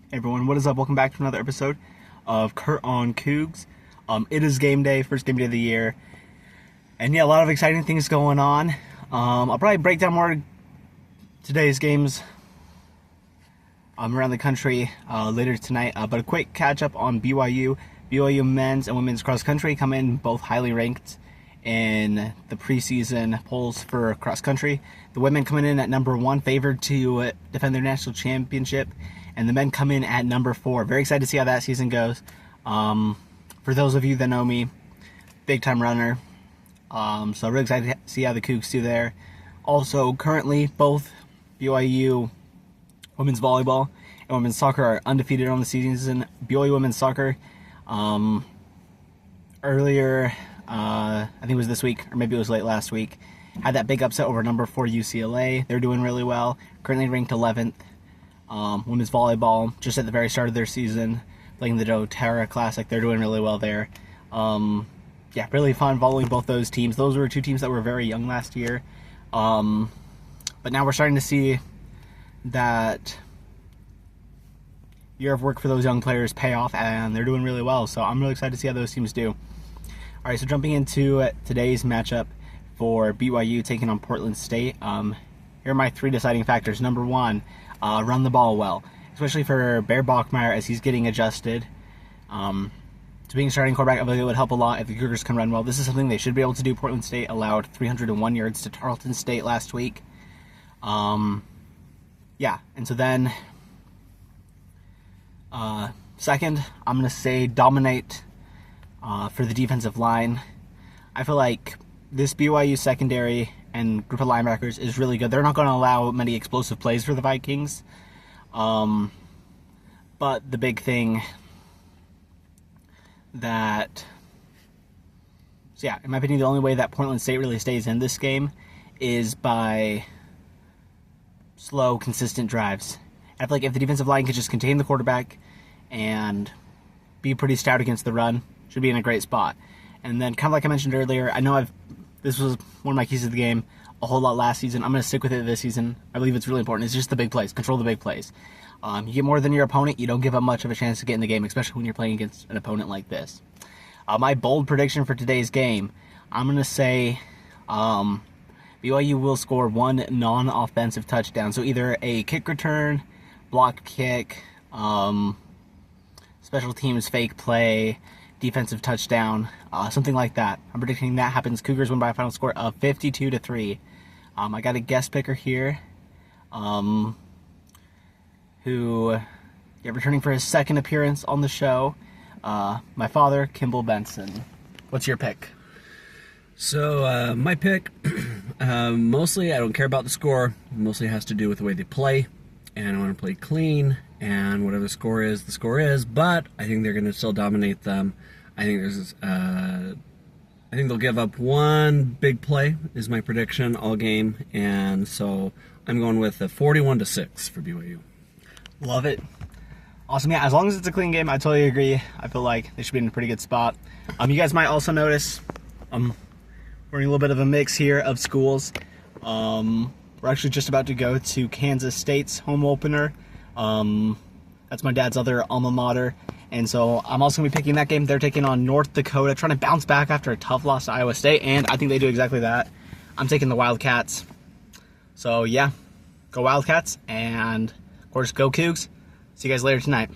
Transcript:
Hey everyone, what is up? Welcome back to another episode of Kurt on Cougs. It is game day, first game day of the year. And yeah, a lot of exciting things going on. I'll probably break down more today's games around the country later tonight. But a quick catch up on BYU. BYU men's and women's cross country come in both highly ranked in the preseason polls for cross country. The women coming in at number 1, favored to defend their national championship. And the men come in at number 4. Very excited to see how that season goes. For those of you that know me, big time runner. So really excited to see how the Cougs do there. Also, currently, both BYU women's volleyball and women's soccer are undefeated on the season. BYU women's soccer, earlier, I think it was this week, or maybe it was late last week, had that big upset over number 4 UCLA. They're doing really well. Currently ranked 11th. Women's volleyball, just at the very start of their season, playing the doTERRA Classic. They're doing really well there. Yeah, really fun following both those teams. Those were two teams that were very young last year. But now we're starting to see that year of work for those young players pay off, and they're doing really well. So I'm really excited to see how those teams do. All right, so jumping into today's matchup for BYU taking on Portland State. Here are my 3 deciding factors. Number 1, run the ball well, especially for Bear Bachmeyer as he's getting adjusted. To being a starting quarterback, I believe it would help a lot if the Cougars can run well. This is something they should be able to do. Portland State allowed 301 yards to Tarleton State last week. Yeah, and so then second, I'm going to say dominate for the defensive line. I feel like this BYU secondary and group of linebackers is really good. They're not going to allow many explosive plays for the Vikings. But the big thing in my opinion, the only way that Portland State really stays in this game is by slow, consistent drives. I feel like if the defensive line could just contain the quarterback and be pretty stout against the run, should be in a great spot. And then, kind of like I mentioned earlier, I know this was one of my keys to the game a whole lot last season. I'm going to stick with it this season. I believe it's really important. It's just the big plays. Control the big plays. You get more than your opponent, you don't give up much of a chance to get in the game, especially when you're playing against an opponent like this. My bold prediction for today's game, I'm going to say BYU will score 1 non-offensive touchdown. So either a kick return, block kick, special teams fake play, defensive touchdown, something like that. I'm predicting that happens. Cougars win by a final score of 52-3. I got a guest picker here, who returning for his second appearance on the show, my father, Kimball Benson. What's your pick? So my pick, mostly I don't care about the score. Mostly has to do with the way they play, and I want to play clean. And whatever the score is. But I think they're going to still dominate them. I think they'll give up 1 big play is my prediction all game, and so I'm going with a 41-6 for BYU. Love it. Awesome. Yeah, as long as it's a clean game, I totally agree. I feel like they should be in a pretty good spot. You guys might also notice we're in a little bit of a mix here of schools. We're actually just about to go to Kansas State's home opener. That's my dad's other alma mater, and so I'm also going to be picking that game. They're taking on North Dakota, trying to bounce back after a tough loss to Iowa State, and I think they do exactly that. I'm taking the Wildcats. So yeah, go Wildcats, and of course go Cougs. See you guys later tonight.